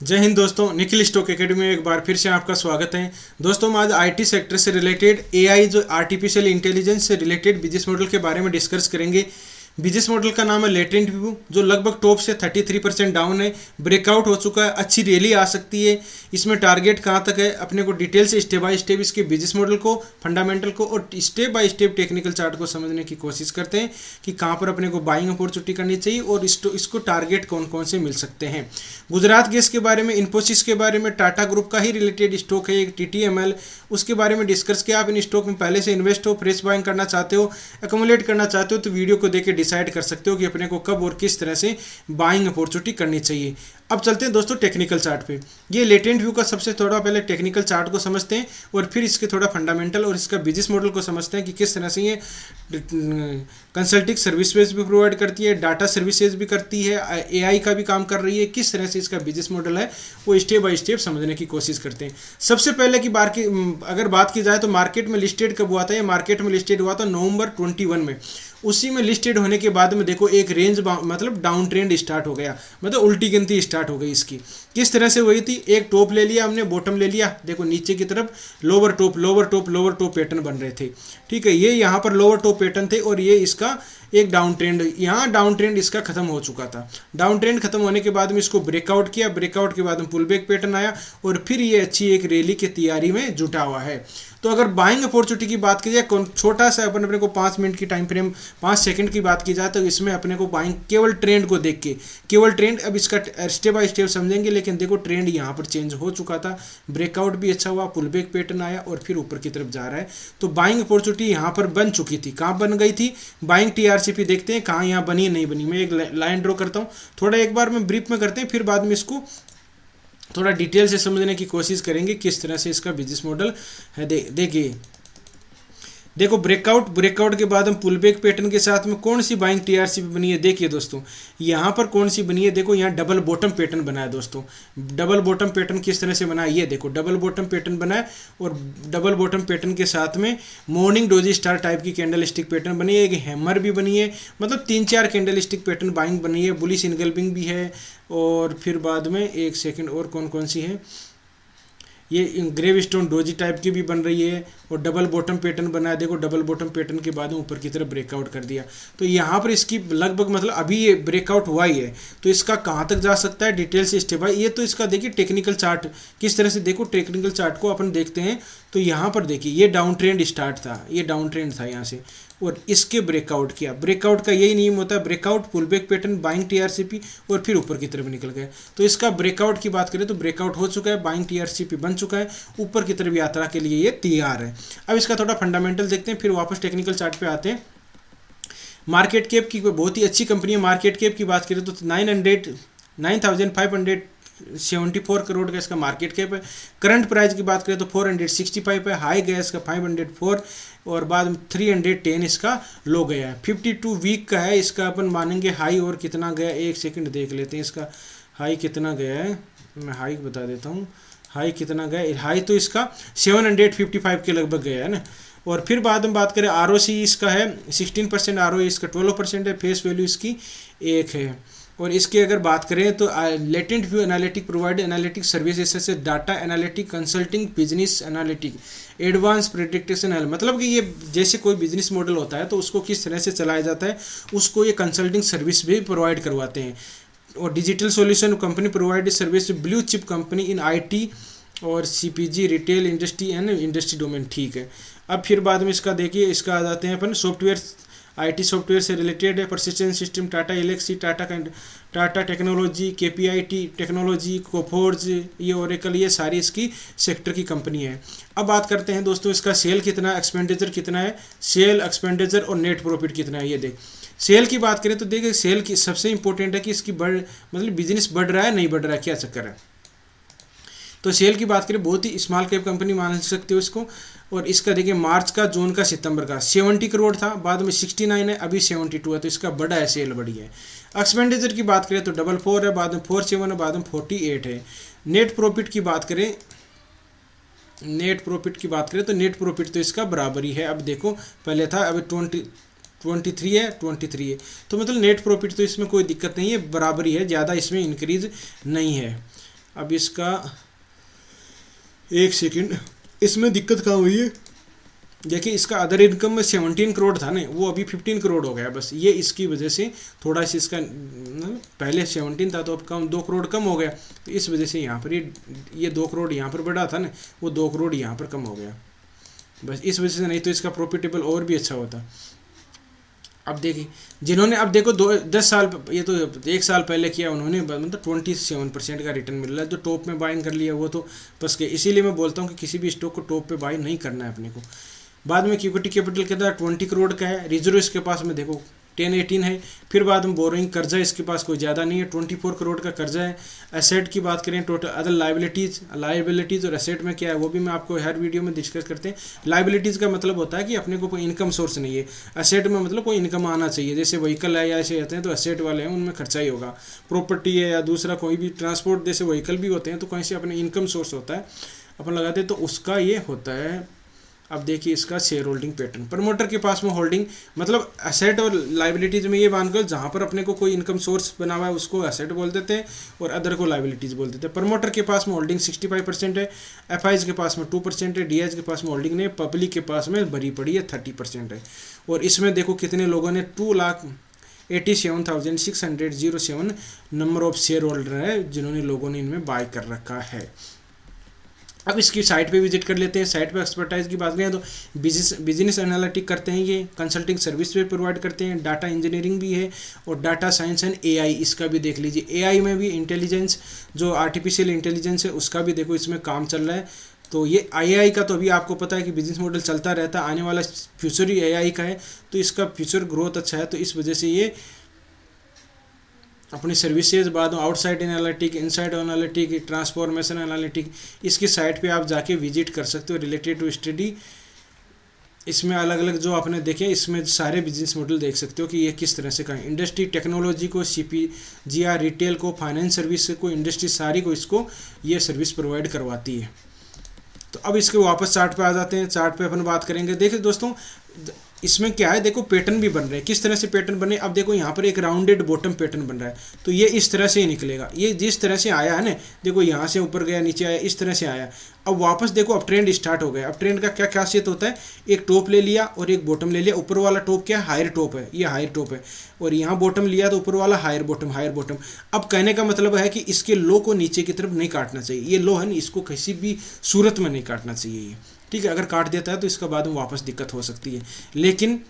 जय हिंद दोस्तों, Nikhil stock academy में एक बार फिर से आपका स्वागत है। दोस्तों हम आज आईटी सेक्टर से रिलेटेड एआई जो आर्टिफिशियल इंटेलिजेंस से रिलेटेड बिजनेस मॉडल के बारे में डिस्कस करेंगे। बिजनेस मॉडल का नाम है लेटेंट व्यू, जो लगभग टॉप से 33% डाउन है, ब्रेकआउट हो चुका है, अच्छी रैली आ सकती है। इसमें टारगेट कहाँ तक है, अपने को डिटेल से स्टेप बाय स्टेप इसके बिजनेस मॉडल को, फंडामेंटल को और step by step technical chart को समझने की कोशिश करते हैं कि कहाँ पर अपने को बाइंग अपॉर्चुनिटी करनी चाहिए और इसको टारगेट कौन कौन से मिल सकते हैं। गुजरात गैस के बारे में, इन्फोसिस के बारे में, टाटा ग्रुप का ही रिलेटेड स्टॉक है एक TTML, उसके बारे में डिस्कस किया। आप इन स्टॉक में पहले से इन्वेस्ट हो, फ्रेश बाइंग करना चाहते हो, एक्यूमुलेट करना चाहते हो तो वीडियो को देख के डिसाइड कर सकते हो कि अपने को कब और किस तरह से बाइंग अपॉर्चुनिटी करनी चाहिए। अब चलते हैं दोस्तों टेक्निकल चार्ट पे। ये लेटेंट व्यू का सबसे थोड़ा पहले टेक्निकल चार्ट को समझते हैं और फिर इसके थोड़ा फंडामेंटल और इसका बिजनेस मॉडल को समझते हैं कि किस तरह से ये कंसल्टिंग सर्विसेज भी प्रोवाइड करती है, डाटा सर्विसेज भी करती है, AI का भी काम कर रही है, किस तरह से इसका बिजनेस मॉडल है वो स्टेप बाय स्टेप समझने की कोशिश करते हैं। सबसे पहले की बार की अगर बात की जाए तो मार्केट में लिस्टेड कब हुआ था? ये मार्केट में लिस्टेड हुआ था नवंबर 21 में। उसी में लिस्टेड होने के बाद में देखो एक रेंज मतलब डाउन ट्रेंड स्टार्ट हो गया, मतलब उल्टी गिनती स्टार्ट हो गई इसकी। किस तरह से हुई थी? एक टॉप ले लिया हमने, बॉटम ले लिया, देखो नीचे की तरफ lower top lower top lower top pattern बन रहे थे। ठीक है, ये यहाँ पर लोअर टॉप पैटर्न थे और ये इसका एक डाउन ट्रेंड, यहाँ डाउन ट्रेंड इसका खत्म हो चुका था। डाउन ट्रेंड खत्म होने के बाद में इसको ब्रेकआउट किया, ब्रेकआउट के बाद में पुल बैक पैटर्न आया और फिर ये अच्छी एक रैली की तैयारी में जुटा हुआ है। तो अगर बाइंग अपॉर्चुनिटी की बात की जाए, छोटा सा अपने को 5 मिनट की टाइम फ्रेम, 5 सेकंड की बात की जाए तो इसमें अपने को बाइंग केवल ट्रेंड को देख के, केवल ट्रेंड, अब इसका स्टेप बाय स्टेप समझेंगे। लेकिन देखो ट्रेंड यहाँ पर चेंज हो चुका था, ब्रेकआउट भी अच्छा हुआ, पुल बैक पैटर्न आया और फिर ऊपर की तरफ जा रहा है। तो बाइंग अपॉर्चुनिटी यहाँ पर बन चुकी थी। कहाँ बन गई थी? बाइंग TRCP देखते हैं कहाँ यहाँ बनी नहीं बनी। मैं एक लाइन ड्रॉ करता हूँ, थोड़ा एक बार में ब्रीफ में करते हैं, फिर बाद में इसको थोड़ा डिटेल से समझने की कोशिश करेंगे किस तरह से इसका बिजनेस मॉडल है। देखिए देखो ब्रेकआउट के बाद हम पुल बैक पैटर्न के साथ में कौन सी बाइंग TRCP बनी है। देखिए दोस्तों यहाँ पर कौन सी बनी है, देखो यहाँ डबल बॉटम पैटर्न बना है। दोस्तों डबल बॉटम पैटर्न किस तरह से बना है, ये देखो डबल बॉटम पैटर्न बना है और डबल बॉटम पैटर्न के साथ में मॉर्निंग डोजी स्टार टाइप की कैंडल स्टिक पैटर्न बनी है, एक हैमर भी बनी है, मतलब 3-4 कैंडल स्टिक पैटर्न बाइंग बनी है, बुलिश इनगल्पिंग भी है। और फिर बाद में एक सेकेंड और कौन कौन सी है, ये ग्रेव स्टोन डोजी टाइप की भी बन रही है और डबल बॉटम पैटर्न बना है। देखो डबल बॉटम पैटर्न के बाद ऊपर की तरफ ब्रेकआउट कर दिया। तो यहाँ पर इसकी लगभग मतलब अभी ये ब्रेकआउट हुआ ही है, तो इसका कहाँ तक जा सकता है डिटेल से स्टेप बाय। ये तो इसका देखिए टेक्निकल चार्ट किस तरह से, देखो टेक्निकल चार्ट को अपन देखते हैं तो यहाँ पर देखिए ये डाउन ट्रेंड स्टार्ट था, ये डाउन ट्रेंड था यहाँ से और इसके ब्रेकआउट किया। ब्रेकआउट का यही नियम होता है, breakout pull back pattern buying TRCP और फिर ऊपर की तरफ निकल गए। तो इसका ब्रेकआउट की बात करें तो ब्रेकआउट हो चुका है, बाइंग TRCP बन चुका है, ऊपर की तरफ यात्रा के लिए ये तैयार है। अब इसका थोड़ा फंडामेंटल देखते हैं, फिर वापस टेक्निकल चार्ट पे आते हैं। मार्केट कैप की बहुत ही अच्छी कंपनी है। मार्केट कैप की बात करें तो 9,574 करोड़ का इसका मार्केट कैप है। करंट प्राइस की बात करें तो 465 है, हाई गया इसका 504 और बाद में 310 इसका लो गया है। 52 वीक का है इसका, अपन मानेंगे हाई और कितना गया, एक सेकंड देख लेते हैं इसका हाई कितना गया है, मैं हाई बता देता हूँ। हाई कितना गया, हाई तो इसका 755 के लगभग गया है ना। और फिर बाद में बात करें ROC इसका है 16%, ROE इसका 12% है, फेस वैल्यू इसकी 1 है। और इसकी अगर बात करें तो latent view analytic provide analytic services से data analytic consulting business analytic advance prediction, मतलब कि ये जैसे कोई बिजनेस मॉडल होता है तो उसको किस तरह से चलाया जाता है उसको ये कंसल्टिंग सर्विस भी प्रोवाइड करवाते हैं। और digital solution company provide service blue chip company in IT और CPG retail industry and industry domain. ठीक है, अब फिर बाद में इसका देखिए, इसका आ जाते हैं अपन सॉफ्टवेयर, IT सॉफ्टवेयर से रिलेटेड है, persistent systems, Tata Elxsi, Tata technology, KPIT technology, Coforge, ये ओरेकल, ये सारी इसकी सेक्टर की कंपनी है। अब बात करते हैं दोस्तों इसका सेल कितना, एक्सपेंडिचर कितना है, सेल एक्सपेंडिचर और नेट प्रॉफिट कितना है। ये देख सेल की बात करें तो देखिए सेल की सबसे इंपॉर्टेंट है कि इसकी मतलब बिजनेस बढ़ रहा है नहीं बढ़ रहा है, क्या चक्कर है। तो सेल की बात करें बहुत ही स्मॉल कैप कंपनी मान सकते हो इसको। और इसका देखिए मार्च का, जून का, सितंबर का 70 करोड़ था, बाद में 69 है, अभी 72 है, तो इसका बड़ा है, सेल बड़ी है। एक्सपेंडिचर की बात करें तो 44 है, बाद में 47 है, बाद में 48 है। नेट प्रॉफिट की बात करें तो नेट प्रॉफिट तो इसका बराबर ही है। अब देखो पहले था, अभी 23 है, तो मतलब नेट प्रॉफिट तो इसमें कोई दिक्कत नहीं है, बराबर ही है, ज़्यादा इसमें इंक्रीज नहीं है। अब इसका एक सेकंड, इसमें दिक्कत कहाँ हुई है, देखिए इसका अदर इनकम में 17 करोड़ था ना, वो अभी 15 करोड़ हो गया, बस ये इसकी वजह से थोड़ा सा इसका पहले 17 था तो अब कम 2 करोड़ कम हो गया, तो इस वजह से यहाँ पर ये 2 करोड़ यहाँ पर बढ़ा था ना, वो 2 करोड़ यहाँ पर कम हो गया, बस इस वजह से, नहीं तो इसका प्रॉफिटेबल और भी अच्छा होता। अब देखिए जिन्होंने, अब देखो 10 साल, ये तो 1 साल पहले किया उन्होंने, मतलब 27% का रिटर्न मिल रहा है, जो टॉप में बाइंग कर लिया वो तो बस के। इसीलिए मैं बोलता हूँ कि किसी भी स्टॉक को टॉप पे बाई नहीं करना है अपने को। बाद में इक्विटी कैपिटल के अंदर 20 करोड़ का है, रिजर्व इसके पास में देखो 10-18 है, फिर बाद में बोरोइंग कर्जा इसके पास कोई ज़्यादा नहीं है, 24 करोड़ का कर्जा है। एसेट की बात करें, टोटल अदर लाइबिलिटीज़ और एसेट में क्या है वो भी मैं आपको हर वीडियो में डिस्कस करते हैं। लाइबिलिटीज़ का मतलब होता है कि अपने को कोई इनकम सोर्स नहीं है, एसेट में मतलब कोई इनकम आना चाहिए, जैसे व्हीकल है या ऐसे रहते हैं तो एसेट वाले हैं उनमें खर्चा ही होगा, प्रॉपर्टी है या दूसरा कोई भी ट्रांसपोर्ट जैसे व्हीकल भी होते हैं तो कहीं से अपने इनकम सोर्स होता है अपन लगाते हैं, तो उसका ये होता है। अब देखिए इसका शेयर होल्डिंग पैटर्न, प्रमोटर के पास में होल्डिंग मतलब एसेट और लाइबिलिटीज़ में ये मानकर जहाँ पर अपने को कोई इनकम सोर्स बना हुआ है उसको एसेट बोल देते हैं और अदर को लाइबिलिटीज़ बोल देते हैं। प्रमोटर के पास में होल्डिंग 65% है, एफआईज के पास में 2% है, डीएच के पास में होल्डिंग नहीं, पब्लिक के पास में भरी पड़ी है 30% है। और इसमें देखो कितने लोगों ने 2,87,607 नंबर ऑफ शेयर होल्डर है जिन्होंने लोगों ने इनमें बाय कर रखा है। अब इसकी साइट पे विजिट कर लेते हैं। साइट पे एक्सपर्टाइज की बात करें तो बिजनेस एनालिटिक करते हैं, ये कंसल्टिंग सर्विस भी प्रोवाइड करते हैं, डाटा इंजीनियरिंग भी है और डाटा साइंस एंड एआई इसका भी देख लीजिए। एआई में भी इंटेलिजेंस जो आर्टिफिशियल इंटेलिजेंस है उसका भी देखो इसमें काम चल रहा है। तो ये एआई का तो अभी आपको पता है कि बिजनेस मॉडल चलता रहता है, आने वाला फ्यूचर ही एआई का है, तो इसका फ्यूचर ग्रोथ अच्छा है, तो इस वजह से ये अपनी सर्विसेज बाद outside analytic, inside analytic, transformation analytic, इसकी साइट पे आप जाके विजिट कर सकते हो रिलेटेड टू स्टडी। इसमें अलग अलग जो आपने देखे इसमें सारे बिजनेस मॉडल देख सकते हो कि ये किस तरह से करें, इंडस्ट्री टेक्नोलॉजी को, CPGR रिटेल को, फाइनेंस सर्विस को, इंडस्ट्री सारी को इसको ये सर्विस प्रोवाइड करवाती है। तो अब इसके वापस चार्ट पे आ जाते हैं। चार्ट पे अपन बात करेंगे। देखिए दोस्तों इसमें क्या है, देखो पैटर्न भी बन रहे हैं, किस तरह से पैटर्न बने। अब देखो यहाँ पर एक राउंडेड बॉटम पैटर्न बन रहा है, तो ये इस तरह से ही निकलेगा। ये जिस तरह से आया है ना, देखो यहाँ से ऊपर गया, नीचे आया, इस तरह से आया। अब वापस देखो अब ट्रेंड स्टार्ट हो गया। अब ट्रेंड का क्या खासियत होता है, एक टॉप ले लिया और एक बॉटम ले लिया। ऊपर वाला टॉप क्या है, हायर टॉप है, ये हायर टॉप है, और यहाँ बॉटम लिया तो ऊपर वाला हायर बॉटम, हायर बॉटम। अब कहने का मतलब है कि इसके लो को नीचे की तरफ नहीं काटना चाहिए। ये लो है ना, इसको किसी भी सूरत में नहीं काटना चाहिए ये, ठीक है। अगर काट देता है तो इसका बाद में वापस दिक्कत हो सकती है, लेकिन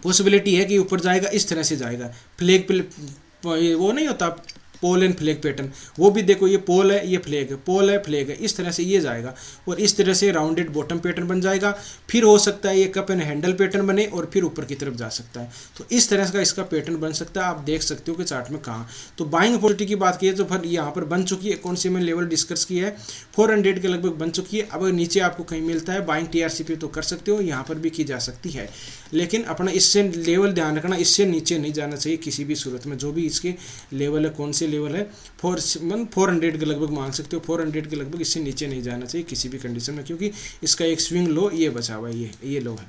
पॉसिबिलिटी है कि ऊपर जाएगा, इस तरह से जाएगा। फ्लैग वो नहीं होता पोल एंड फ्लैग पैटर्न, वो भी देखो ये पोल है, ये फ्लैग है, पोल है, फ्लैग है, इस तरह से ये जाएगा और इस तरह से राउंडेड बॉटम पैटर्न बन जाएगा। फिर हो सकता है ये कप एंड हैंडल पैटर्न बने और फिर ऊपर की तरफ जा सकता है। तो इस तरह का इसका पैटर्न बन सकता है। आप देख सकते हो कि चार्ट में कहाँ। तो बाइंग अपॉर्चुनिटी की बात की तो फिर यहाँ पर बन चुकी है, कौन सी में लेवल डिस्कस की है, 400 के लगभग बन चुकी है। अब नीचे आपको कहीं मिलता है बाइंग TRC पे तो कर सकते हो, यहाँ पर भी की जा सकती है, लेकिन अपना इससे लेवल ध्यान रखना, इससे नीचे नहीं जाना चाहिए किसी भी सूरत में। जो भी इसके लेवल है, कौन से लेवल है, 400 के लगभग मान सकते हो, 400 के लगभग, इससे नीचे नहीं जाना चाहिए किसी भी कंडीशन में, क्योंकि इसका एक स्विंग लो ये बचा हुआ है, ये लो है।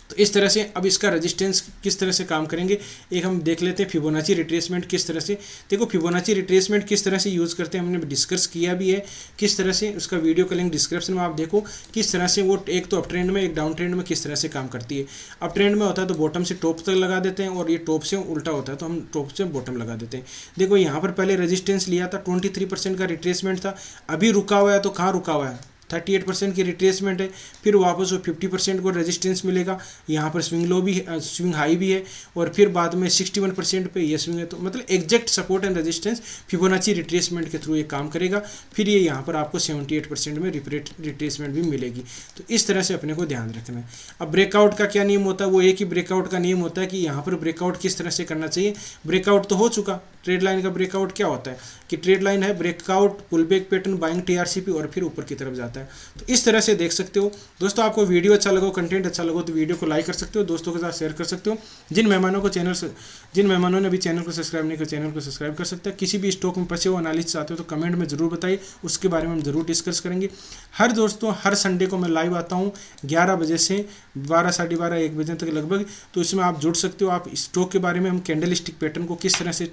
तो इस तरह से अब इसका रेजिस्टेंस किस तरह से काम करेंगे, एक हम देख लेते हैं। फिबोनाची रिट्रेसमेंट किस तरह से, देखो फिबोनाची रिट्रेसमेंट किस तरह से यूज़ करते हैं, हमने डिस्कस किया भी है किस तरह से। उसका वीडियो का लिंक डिस्क्रिप्शन में आप देखो किस तरह से वो एक तो अप ट्रेंड में, एक डाउन ट्रेंड में किस तरह से काम करती है। अप ट्रेंड में होता है तो बॉटम से टॉप तक लगा देते हैं, और ये टॉप से उल्टा होता है तो हम टॉप से बॉटम लगा देते हैं। देखो यहाँ पर पहले रेजिस्टेंस लिया था, 23% का रिट्रेसमेंट था, अभी रुका हुआ है, तो कहाँ रुका हुआ है, 38% की रिट्रेसमेंट है। फिर वापस वो 50% को रेजिस्टेंस मिलेगा, यहाँ पर स्विंग लो भी है, स्विंग हाई भी है, और फिर बाद में 61% पे ये स्विंग है। तो मतलब exact support and resistance Fibonacci retracement के थ्रू ये काम करेगा। फिर ये यहाँ पर आपको 78% में रिट्रेसमेंट भी मिलेगी। तो इस तरह से अपने को ध्यान रखना है। अब ब्रेकआउट का क्या नियम होता है, वो एक ही ब्रेकआउट का नियम होता है कि यहाँ पर ब्रेकआउट किस तरह से करना चाहिए। ब्रेकआउट तो हो चुका, ट्रेड लाइन का ब्रेकआउट क्या होता है कि ट्रेड लाइन है breakout, pull back pattern, buying TRC पे और फिर ऊपर की तरफ जाता है। है। तो इस तरह से देख सकते हो। दोस्तों आपको वीडियो अच्छा लगा, कंटेंट अच्छा लगा तो वीडियो को लाइक कर सकते हो, दोस्तों के साथ शेयर कर सकते हो। जिन मेहमानों ने भी चैनल को सब्सक्राइब नहीं किया, चैनल को सब्सक्राइब कर सकते हैं। किसी भी स्टॉक में फंसे हो एनालिसिस चाहते हो तो कमेंट में जरूर बताइए, उसके बारे में हम जरूर डिस्कस करेंगे। हर संडे को मैं लाइव आता हूँ 11 बजे से 12, साढ़े 12, 1 बजे तक लगभग। तो इसमें आप जुड़ सकते हो। आप स्टॉक के बारे में हम कैंडल स्टिक पैटर्न को किस तरह से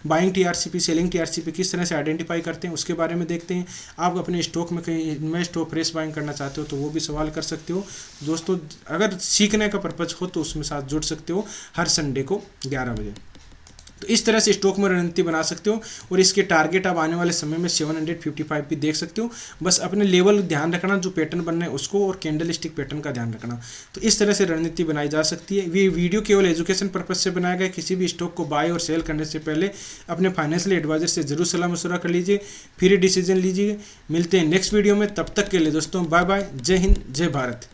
बाइंग टीआरसीपी, सेलिंग टीआरसीपी किस तरह से आइडेंटिफाई करते हैं उसके बारे में देखते हैं। आप अपने स्टॉक में कहीं इन्वेस्ट हो, फ्रेश बाइंग करना चाहते हो तो वो भी सवाल कर सकते हो। दोस्तों अगर सीखने का पर्पज हो तो उसमें साथ जुड़ सकते हो हर संडे को 11 बजे। तो इस तरह से स्टॉक में रणनीति बना सकते हो और इसके टारगेट आप आने वाले समय में 755 भी देख सकते हो। बस अपने लेवल ध्यान रखना, जो पैटर्न बनना है उसको, और कैंडल स्टिक पैटर्न का ध्यान रखना। तो इस तरह से रणनीति बनाई जा सकती है। ये वीडियो केवल एजुकेशन पर्पज से बनाया गया। किसी भी स्टॉक को बाय और सेल करने से पहले अपने फाइनेंशियल एडवाइजर से जरूर सलाह मशवरा कर लीजिए, फिर डिसीजन लीजिए। मिलते हैं नेक्स्ट वीडियो में, तब तक के लिए दोस्तों बाय बाय। जय हिंद, जय भारत।